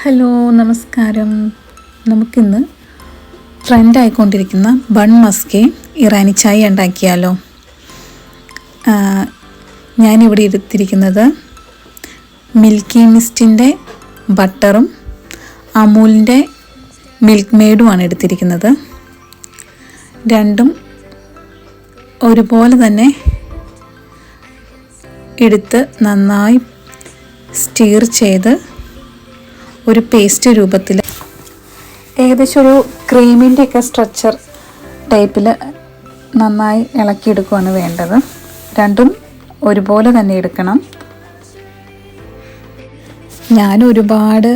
Hello നമസ്കാരം. നമുക്കിന്ന് ട്രെൻഡായിക്കൊണ്ടിരിക്കുന്ന bun Musk Irani ചായ ഉണ്ടാക്കിയാലോ. ഞാനിവിടെ എടുത്തിരിക്കുന്നത് മിൽക്കി മിസ്റ്റിൻ്റെ ബട്ടറും അമൂലിൻ്റെ മിൽക്ക് മെയ്ഡുമാണ് എടുത്തിരിക്കുന്നത്. രണ്ടും ഒരുപോലെ തന്നെ എടുത്ത് നന്നായി സ്റ്റീർ ചെയ്ത് ഒരു പേസ്റ്റ് രൂപത്തിൽ ഏകദേശം ഒരു ക്രീമിൻ്റെയൊക്കെ സ്ട്രക്ചർ ടൈപ്പിൽ നന്നായി ഇളക്കിയെടുക്കുകയാണ് വേണ്ടത്. രണ്ടും ഒരുപോലെ തന്നെ എടുക്കണം. ഞാൻ ഒരുപാട്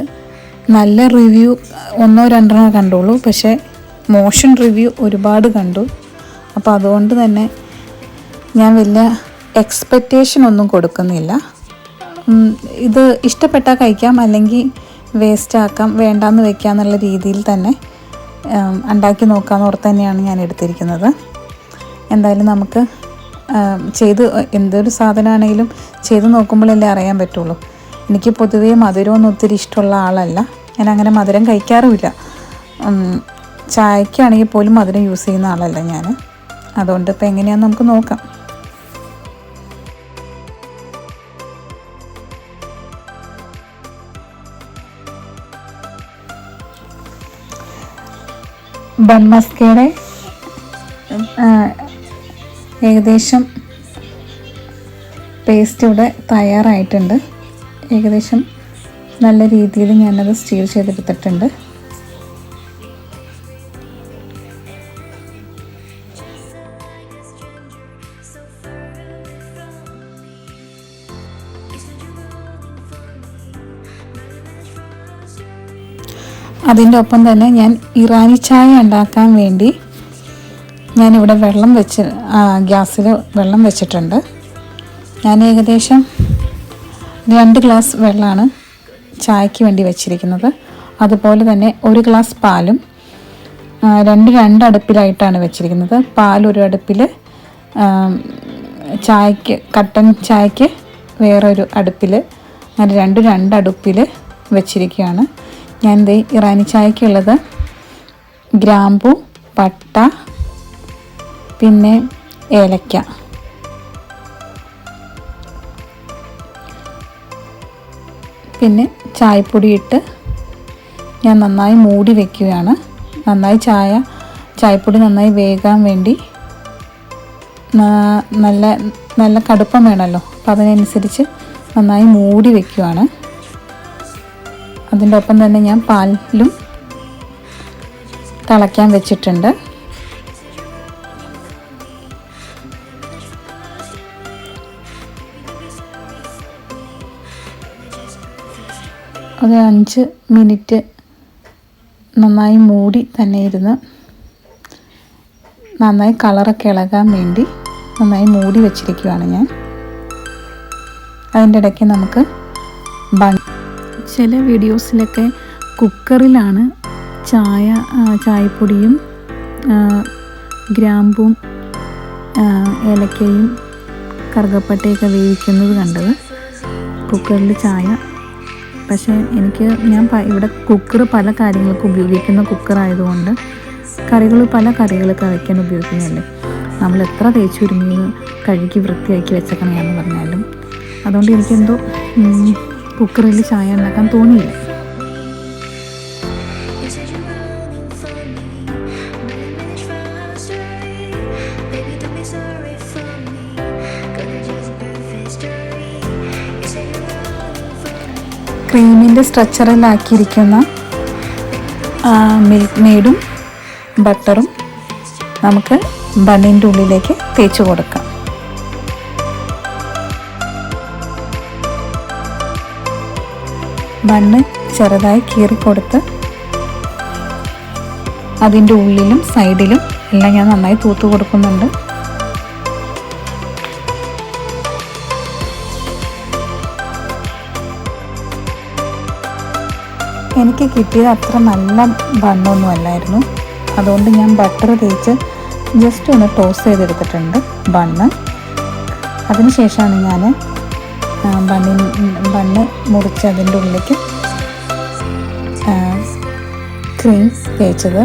നല്ല റിവ്യൂ ഒന്നോ രണ്ടെണ്ണോ കണ്ടുള്ളൂ, പക്ഷേ മോശം റിവ്യൂ ഒരുപാട് കണ്ടു. അപ്പോൾ അതുകൊണ്ട് തന്നെ ഞാൻ വലിയ എക്സ്പെക്റ്റേഷൻ ഒന്നും കൊടുക്കുന്നില്ല. ഇത് ഇഷ്ടപ്പെട്ടാൽ കഴിക്കാം, അല്ലെങ്കിൽ വേസ്റ്റ് ആക്കാം, വേണ്ടാന്ന് വെക്കാം എന്നുള്ള രീതിയിൽ തന്നെ ഉണ്ടാക്കി നോക്കാമെന്ന് ഓർത്ത് തന്നെയാണ് ഞാൻ എടുത്തിരിക്കുന്നത്. എന്തായാലും നമുക്ക് എന്തൊരു സാധനമാണെങ്കിലും ചെയ്ത് നോക്കുമ്പോഴല്ലേ അറിയാൻ പറ്റുള്ളൂ. എനിക്ക് പൊതുവേ മധുരമൊന്നും ഒത്തിരി ഇഷ്ടമുള്ള ആളല്ല. ഞാൻ അങ്ങനെ മധുരം കഴിക്കാറുമില്ല. ചായക്കാണെങ്കിൽ പോലും മധുരം യൂസ് ചെയ്യുന്ന ആളല്ല ഞാൻ. അതുകൊണ്ട് ഇപ്പോൾ എങ്ങനെയാണെന്ന് നമുക്ക് നോക്കാം. ബൺ മസ്കയുടെ ഏകദേശം പേസ്റ്റ് ഇവിടെ തയ്യാറായിട്ടുണ്ട്. ഏകദേശം നല്ല രീതിയിൽ ഞാനത് സ്റ്റീർ ചെയ്തെടുത്തിട്ടുണ്ട്. അതിൻ്റെ ഒപ്പം തന്നെ ഞാൻ ഇറാനി ചായ ഉണ്ടാക്കാൻ വേണ്ടി ഞാനിവിടെ ഗ്യാസിൽ വെള്ളം വെച്ചിട്ടുണ്ട്. ഞാൻ ഏകദേശം 2 ഗ്ലാസ് വെള്ളമാണ് ചായക്ക് വേണ്ടി വെച്ചിരിക്കുന്നത്. അതുപോലെ തന്നെ 1 ഗ്ലാസ് പാലും രണ്ട് അടുപ്പിലായിട്ടാണ് വെച്ചിരിക്കുന്നത്. പാൽ ഒരു അടുപ്പിൽ, കട്ടൻ ചായക്ക് വേറൊരു അടുപ്പിൽ, അങ്ങനെ രണ്ട് അടുപ്പിൽ വെച്ചിരിക്കുകയാണ്. ഞാൻ ഇറാനി ചായക്കുള്ളത് ഗ്രാമ്പു, പട്ട, പിന്നെ ഏലക്ക, പിന്നെ ചായപ്പൊടി ഇട്ട് ഞാൻ നന്നായി മൂടി വയ്ക്കുകയാണ്. നന്നായി ചായപ്പൊടി നന്നായി വേകാൻ വേണ്ടി നല്ല കടുപ്പം വേണമല്ലോ, അപ്പോൾ അതിനനുസരിച്ച് നന്നായി മൂടി വയ്ക്കുകയാണ്. അതിൻ്റെ ഒപ്പം തന്നെ ഞാൻ പാലും തിളയ്ക്കാൻ വെച്ചിട്ടുണ്ട്. അത് 5 മിനിറ്റ് നന്നായി മൂടി തന്നെ ഇരുന്ന് നന്നായി കളറൊക്കെ ഇളകാൻ വേണ്ടി നന്നായി മൂടി വെച്ചിരിക്കുകയാണ് ഞാൻ. അതിൻ്റെ ഇടയ്ക്ക് നമുക്ക് ചില വീഡിയോസിലൊക്കെ കുക്കറിലാണ് ചായപ്പൊടിയും ഗ്രാമ്പും ഏലക്കയും കറുകപ്പട്ടയൊക്കെ വേവിക്കുന്നത് കണ്ടത്, കുക്കറിൽ ചായ. പക്ഷേ ഞാൻ ഇവിടെ കുക്കർ പല കാര്യങ്ങൾക്ക് ഉപയോഗിക്കുന്ന കുക്കറായതുകൊണ്ട് പല കറികളൊക്കെ വയ്ക്കാൻ ഉപയോഗിക്കുന്നതല്ലേ, നമ്മൾ എത്ര തേച്ചുരുങ്ങി കഴുകി വൃത്തിയാക്കി വെച്ചേക്കണമെന്ന് പറഞ്ഞാലും. അതുകൊണ്ട് എനിക്കെന്തോ കുക്കറിൽ ചായ ഉണ്ടാക്കാൻ തോന്നിയില്ല. ക്രീമിൻ്റെ സ്ട്രക്ചറിലാക്കിയിരിക്കുന്ന മിൽക്ക് മെയ്ഡും ബട്ടറും നമുക്ക് ബണ്ണിൻ്റെ ഉള്ളിലേക്ക് തേച്ച് കൊടുക്കാം. ബണ്ണ് ചെറുതായി കീറിക്കൊടുത്ത് അതിൻ്റെ ഉള്ളിലും സൈഡിലും എല്ലാം ഞാൻ നന്നായി തൂത്ത് കൊടുക്കുന്നുണ്ട്. എനിക്ക് കിട്ടിയത് അത്ര നല്ല ബണ്ണൊന്നും അല്ലായിരുന്നു. അതുകൊണ്ട് ഞാൻ ബട്ടർ തേച്ച് ജസ്റ്റ് ഒന്ന് ടോസ്റ്റ് ചെയ്തെടുത്തിട്ടുണ്ട് ബണ്ണ്. അതിനുശേഷമാണ് ഞാൻ ബണ്ണ് മുറിച്ച് അതിൻ്റെ ഉള്ളിലേക്ക് ക്രീം തേച്ചത്.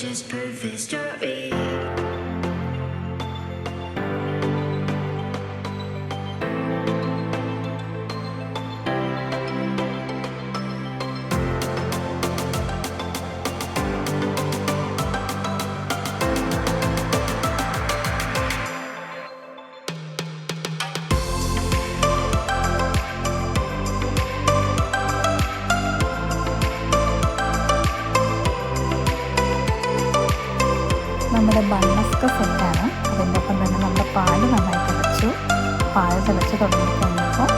Just perfect story. നമ്മുടെ ബണ്ണൊക്കെ സെറ്റാണ്. അതിൻ്റെ ഒപ്പം തന്നെ നമ്മുടെ പാല് നന്നായി തിളച്ചു. പാല് തിളച്ച് തുടങ്ങിക്കഴിഞ്ഞപ്പോൾ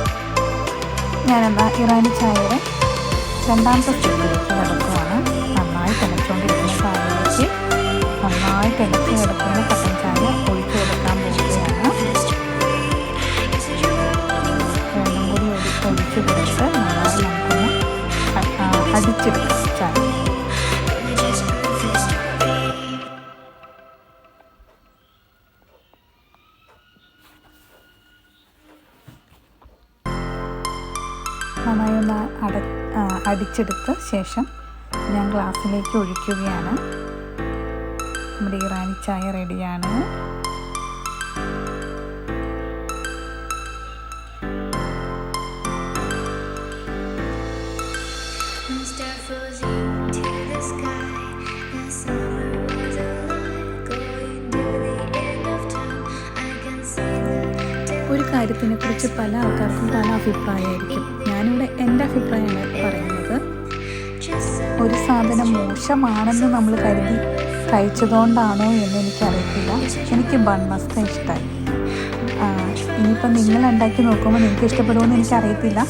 ഞാനെന്താ ഇറാനി ചായയുടെ രണ്ടാമത്തെ സ്റ്റെപ്പിലേക്ക് കിടക്കുവാണ്. നന്നായി തിളച്ചുകൊണ്ടിരിക്കുന്ന ചായയിലേക്ക് നന്നായി തിളച്ച് കിടക്കുന്ന കട്ടൻ ചായ ഒഴിച്ചു കൊടുക്കാൻ പോവുകയാണ്. വെള്ളം കൂടി ഒഴിച്ചു കൊടുത്ത് നന്നായി നമുക്കൊന്ന് അടിച്ചെടുക്കാം ചായ. നന്നായി ഒന്ന് അടിച്ചെടുത്ത ശേഷം ഞാൻ ഗ്ലാസ്സിലേക്ക് ഒഴിക്കുകയാണ്. നമ്മുടെ ഇറാനി ചായ റെഡിയാണ്. ഒരു കാര്യത്തിനെക്കുറിച്ച് പല ആൾക്കാർക്കും പല അഭിപ്രായമായിരിക്കും. ഞാനിവിടെ എൻ്റെ അഭിപ്രായമാണ് പറയുന്നത്. ഒരു സാധനം മോശമാണെന്ന് നമ്മൾ കരുതി കഴിച്ചതുകൊണ്ടാണോ എന്ന് എനിക്കറിയത്തില്ല. എനിക്ക് ബൺമസ്ക ഇഷ്ടമായി. ഇനിയിപ്പം നിങ്ങൾ ഉണ്ടാക്കി നോക്കുമ്പോൾ നിങ്ങൾക്ക് ഇഷ്ടപ്പെടുമെന്ന് എനിക്കറിയത്തില്ല.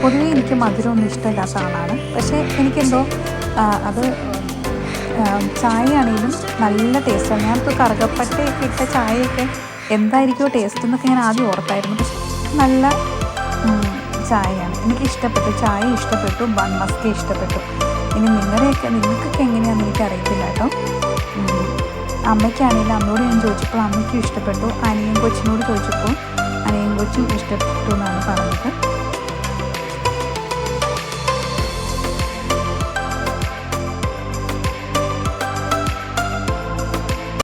പൊതുവേ എനിക്ക് മധുരമൊന്നും ഇഷ്ടമില്ലാത്ത ആളാണ്. പക്ഷേ എനിക്കെന്തോ അത് ചായയാണെങ്കിലും നല്ല ടേസ്റ്റാണ്. ഞാനിപ്പോൾ കറുകപ്പട്ടയൊക്കെ ഇട്ട ചായയൊക്കെ എന്തായിരിക്കുമോ ടേസ്റ്റ് എന്നൊക്കെ ഞാൻ ആദ്യം ഓർത്തായിരുന്നു. പക്ഷെ നല്ല ചായയാണ്. എനിക്ക് ഇഷ്ടപ്പെട്ടു, ചായ ഇഷ്ടപ്പെട്ടു, ബൺമസ്ക ഇഷ്ടപ്പെട്ടു. ഇനി നിങ്ങൾക്കൊക്കെ എങ്ങനെയാണെന്ന് എനിക്കറിയത്തില്ല കേട്ടോ. അമ്മയ്ക്കാണെങ്കിലും അമ്മയോട് ഞാൻ ചോദിച്ചപ്പോൾ അമ്മയ്ക്കും ഇഷ്ടപ്പെട്ടു. അനിയൻ കൊച്ചിനോട് ചോദിച്ചപ്പോൾ അനിയൻ കൊച്ചും ഇഷ്ടപ്പെട്ടു എന്നാണ് പറഞ്ഞത്.